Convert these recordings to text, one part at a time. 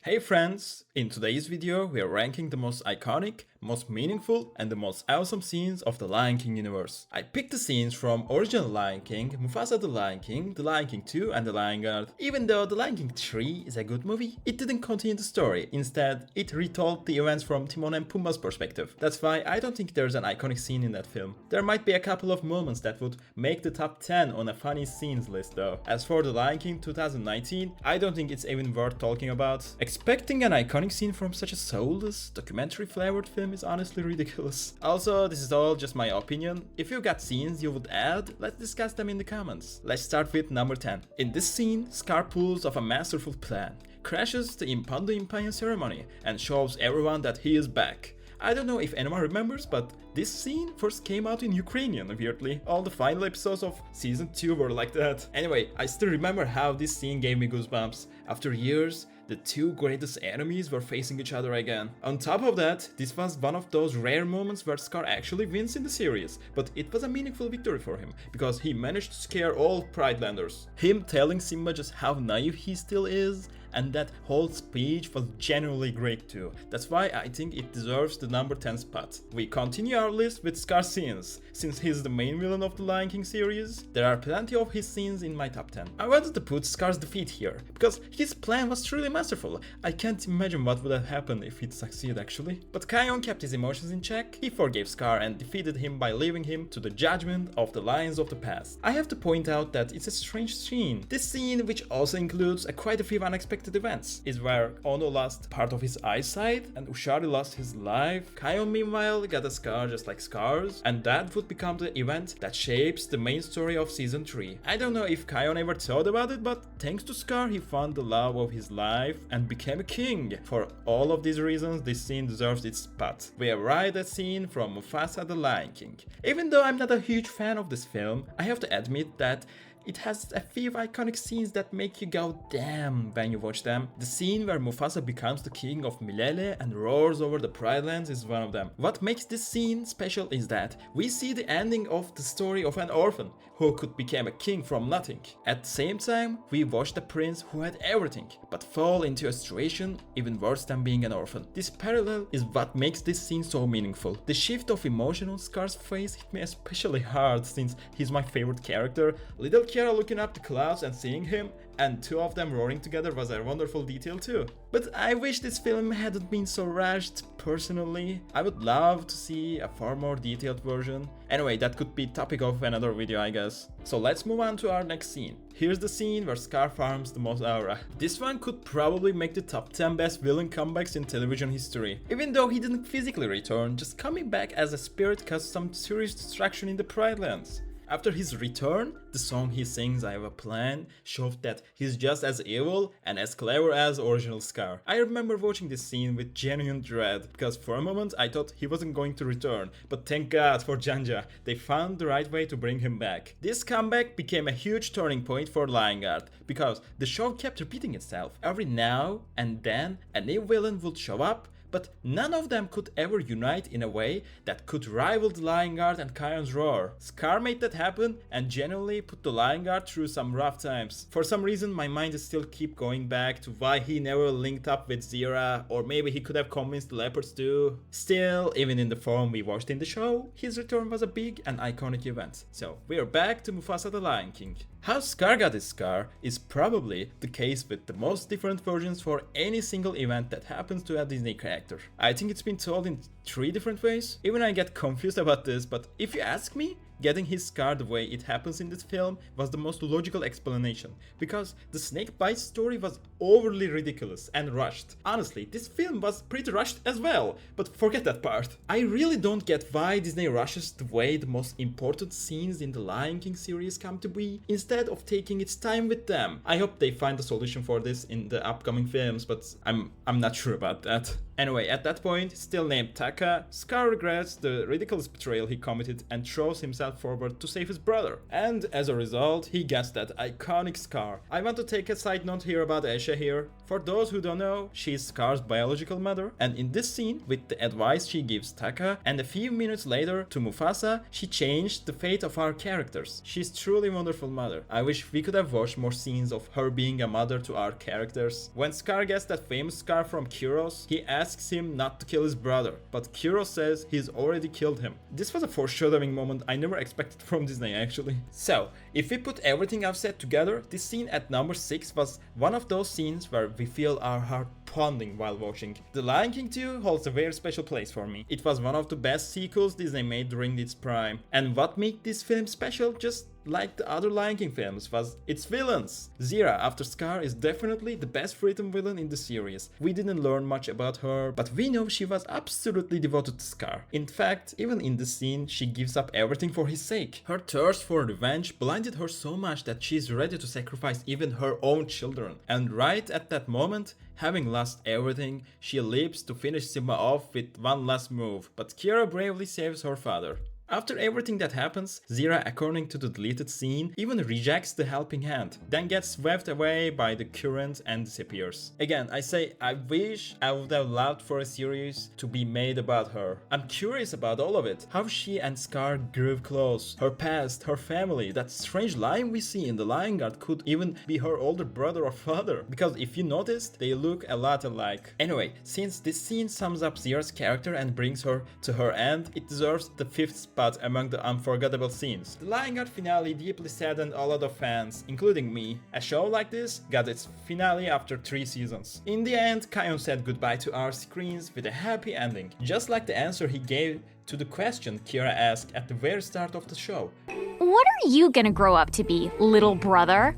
Hey friends! In today's video we are ranking the most iconic, most meaningful and the most awesome scenes of the Lion King universe. I picked the scenes from original Lion King, Mufasa the Lion King, The Lion King 2 and The Lion Guard. Even though The Lion King 3 is a good movie, it didn't continue the story. Instead, it retold the events from Timon and Pumbaa's perspective. That's why I don't think there's an iconic scene in that film. There might be a couple of moments that would make the top 10 on a funny scenes list though. As for The Lion King 2019, I don't think it's even worth talking about. Expecting an iconic scene from such a soulless, documentary-flavored film is honestly ridiculous. Also, this is all just my opinion. If you got scenes you would add, let's discuss them in the comments. Let's start with number 10. In this scene, Scar pulls off a masterful plan, crashes the Impando Impanya ceremony, and shows everyone that he is back. I don't know if anyone remembers, but this scene first came out in Ukrainian, weirdly. All the final episodes of season 2 were like that. Anyway, I still remember how this scene gave me goosebumps. After years, the two greatest enemies were facing each other again. On top of that, this was one of those rare moments where Scar actually wins in the series, but it was a meaningful victory for him, because he managed to scare all Pridelanders. Him telling Simba just how naive he still is, and that whole speech was genuinely great too. That's why I think it deserves the number 10 spot. We continue our list with Scar's scenes. Since he's the main villain of the Lion King series, there are plenty of his scenes in my top 10. I wanted to put Scar's defeat here, because his plan was truly masterful. I can't imagine what would have happened if it succeeded actually. But Kion kept his emotions in check, he forgave Scar and defeated him by leaving him to the judgment of the lions of the past. I have to point out that it's a strange scene. This scene, which also includes quite a few unexpected events, is where Ono lost part of his eyesight and Ushari lost his life. Kion meanwhile got a scar just like Scar's, and that would become the event that shapes the main story of season 3. I don't know if Kion ever thought about it, but thanks to Scar he found the love of his life and became a king. For all of these reasons, this scene deserves its spot. We arrive at a scene from Mufasa the Lion King. Even though I'm not a huge fan of this film, I have to admit that it has a few iconic scenes that make you go damn when you watch them. The scene where Mufasa becomes the king of Milele and roars over the Pride Lands is one of them. What makes this scene special is that we see the ending of the story of an orphan who could become a king from nothing. At the same time, we watch the prince who had everything, but fall into a situation even worse than being an orphan. This parallel is what makes this scene so meaningful. The shift of emotion on Scar's face hit me especially hard since he's my favorite character. Little Kiara looking up the clouds and seeing him, and two of them roaring together was a wonderful detail too. But I wish this film hadn't been so rushed, personally. I would love to see a far more detailed version. Anyway, that could be topic of another video I guess. So let's move on to our next scene. Here's the scene where Scar farms the most aura. This one could probably make the top 10 best villain comebacks in television history. Even though he didn't physically return, just coming back as a spirit caused some serious destruction in the Pride Lands. After his return, the song he sings, I Have a Plan, showed that he's just as evil and as clever as original Scar. I remember watching this scene with genuine dread, because for a moment I thought he wasn't going to return, but thank God for Janja, they found the right way to bring him back. This comeback became a huge turning point for Lion Guard, because the show kept repeating itself. Every now and then a new villain would show up, but none of them could ever unite in a way that could rival the Lion Guard and Kion's roar. Scar made that happen and genuinely put the Lion Guard through some rough times. For some reason my mind is still keep going back to why he never linked up with Zira, or maybe he could have convinced the leopards too. Still, even in the form we watched in the show, his return was a big and iconic event. So we are back to Mufasa the Lion King. How Scar got his scar is probably the case with the most different versions for any single event that happens to a Disney character. I think it's been told in 3 different ways. Even I get confused about this, but if you ask me, getting his scar the way it happens in this film was the most logical explanation, because the snake bite story was overly ridiculous and rushed. Honestly, this film was pretty rushed as well, but forget that part. I really don't get why Disney rushes the way the most important scenes in the Lion King series come to be, instead of taking its time with them. I hope they find a solution for this in the upcoming films, but I'm not sure about that. Anyway, at that point, still named Taka, Scar regrets the ridiculous betrayal he committed and throws himself forward to save his brother. And as a result, he gets that iconic scar. I want to take a side note here about Esha here. For those who don't know, she is Scar's biological mother, and in this scene, with the advice she gives Taka, and a few minutes later to Mufasa, she changed the fate of our characters. She's truly wonderful mother. I wish we could have watched more scenes of her being a mother to our characters. When Scar gets that famous scar from Kyros, he asks him not to kill his brother, but Kyros says he's already killed him. This was a foreshadowing moment I never expected from Disney actually. So, if we put everything I've said together, this scene at number 6 was one of those scenes where we feel our heart pounding while watching. The Lion King 2 holds a very special place for me. It was one of the best sequels Disney made during its prime. And what made this film special, just like the other Lion King films, was its villains. Zira, after Scar, is definitely the best written villain in the series. We didn't learn much about her, but we know she was absolutely devoted to Scar. In fact, even in the scene, she gives up everything for his sake. Her thirst for revenge blinded her so much that she's ready to sacrifice even her own children. And right at that moment, having lost everything, she leaps to finish Simba off with one last move, but Kiara bravely saves her father. After everything that happens, Zira, according to the deleted scene, even rejects the helping hand, then gets swept away by the current and disappears. Again, I say I wish I would have loved for a series to be made about her. I'm curious about all of it. How she and Scar grew close, her past, her family, that strange lion we see in the Lion Guard could even be her older brother or father. Because if you noticed, they look a lot alike. Anyway, since this scene sums up Zira's character and brings her to her end, it deserves the 5th spot among the unforgettable scenes. The Lion Guard finale deeply saddened a lot of fans, including me. A show like this got its finale after 3 seasons. In the end, Kion said goodbye to our screens with a happy ending, just like the answer he gave to the question Kira asked at the very start of the show. What are you gonna grow up to be, little brother?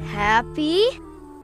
Happy?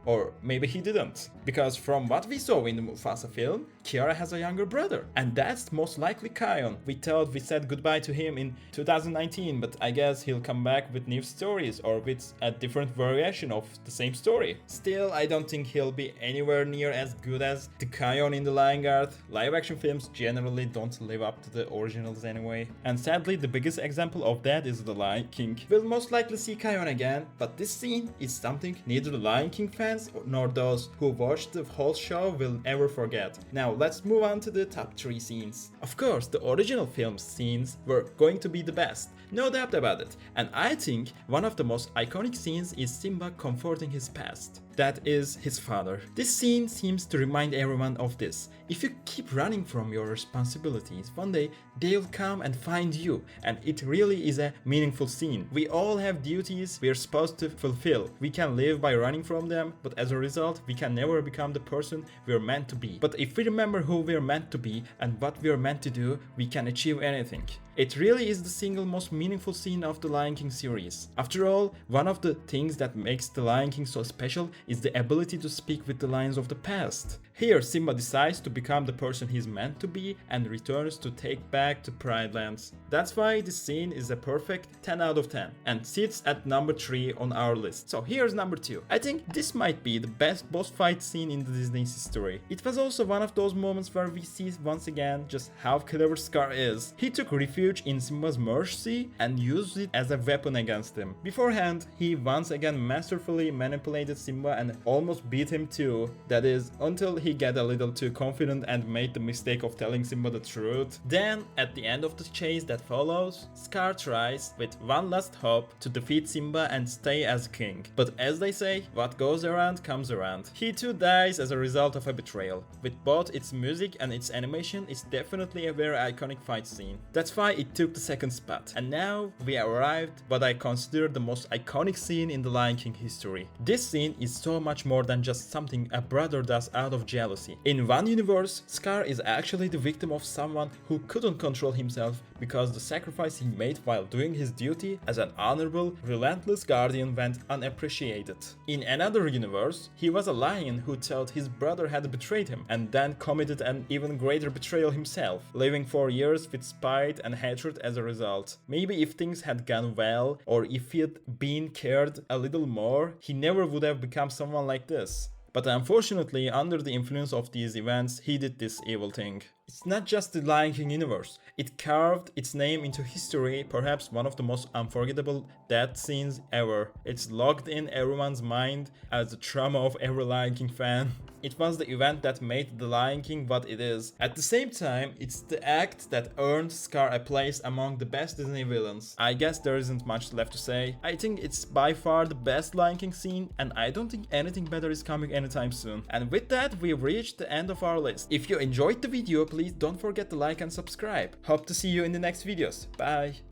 Or maybe he didn't. Because from what we saw in the Mufasa film, Kiara has a younger brother. And that's most likely Kion. We thought we said goodbye to him in 2019, but I guess he'll come back with new stories or with a different variation of the same story. Still, I don't think he'll be anywhere near as good as the Kion in the Lion Guard. Live action films generally don't live up to the originals anyway. And sadly, the biggest example of that is the Lion King. We'll most likely see Kion again, but this scene is something neither the Lion King fans nor those who watched the whole show will ever forget. Now let's move on to the top 3 scenes. Of course, the original film scenes were going to be the best, no doubt about it. And I think one of the most iconic scenes is Simba comforting his past. That is his father. This scene seems to remind everyone of this. If you keep running from your responsibilities, one day they'll come and find you, and it really is a meaningful scene. We all have duties we're supposed to fulfill. We can live by running from them, but as a result, we can never become the person we're meant to be. But if we remember who we're meant to be and what we're meant to do, we can achieve anything. It really is the single most meaningful scene of the Lion King series. After all, one of the things that makes the Lion King so special is the ability to speak with the lions of the past. Here, Simba decides to become the person he's meant to be and returns to take back the Pride Lands. That's why this scene is a perfect 10 out of 10 and sits at number 3 on our list. So here's number 2. I think this might be the best boss fight scene in the Disney's history. It was also one of those moments where we see once again just how clever Scar is. He took refuge in Simba's mercy and used it as a weapon against him. Beforehand, he once again masterfully manipulated Simba and almost beat him too. That is, until he got a little too confident and made the mistake of telling Simba the truth. Then, at the end of the chase that follows, Scar tries, with one last hope, to defeat Simba and stay as king. But as they say, what goes around comes around. He too dies as a result of a betrayal. With both its music and its animation, it's definitely a very iconic fight scene. That's why it took the 2nd spot. And now we arrived what I consider the most iconic scene in the Lion King history. This scene is so much more than just something a brother does out of jealousy. In one universe, Scar is actually the victim of someone who couldn't control himself because the sacrifice he made while doing his duty as an honorable, relentless guardian went unappreciated. In another universe, he was a lion who thought his brother had betrayed him and then committed an even greater betrayal himself, living for years with spite and hatred as a result. Maybe if things had gone well, or if he had been cared a little more, he never would have become someone like this. But unfortunately, under the influence of these events, he did this evil thing. It's not just the Lion King universe. It carved its name into history, perhaps one of the most unforgettable death scenes ever. It's locked in everyone's mind as the trauma of every Lion King fan. It was the event that made The Lion King what it is. At the same time, it's the act that earned Scar a place among the best Disney villains. I guess there isn't much left to say. I think it's by far the best Lion King scene, and I don't think anything better is coming anytime soon. And with that, we've reached the end of our list. If you enjoyed the video, please don't forget to like and subscribe. Hope to see you in the next videos. Bye!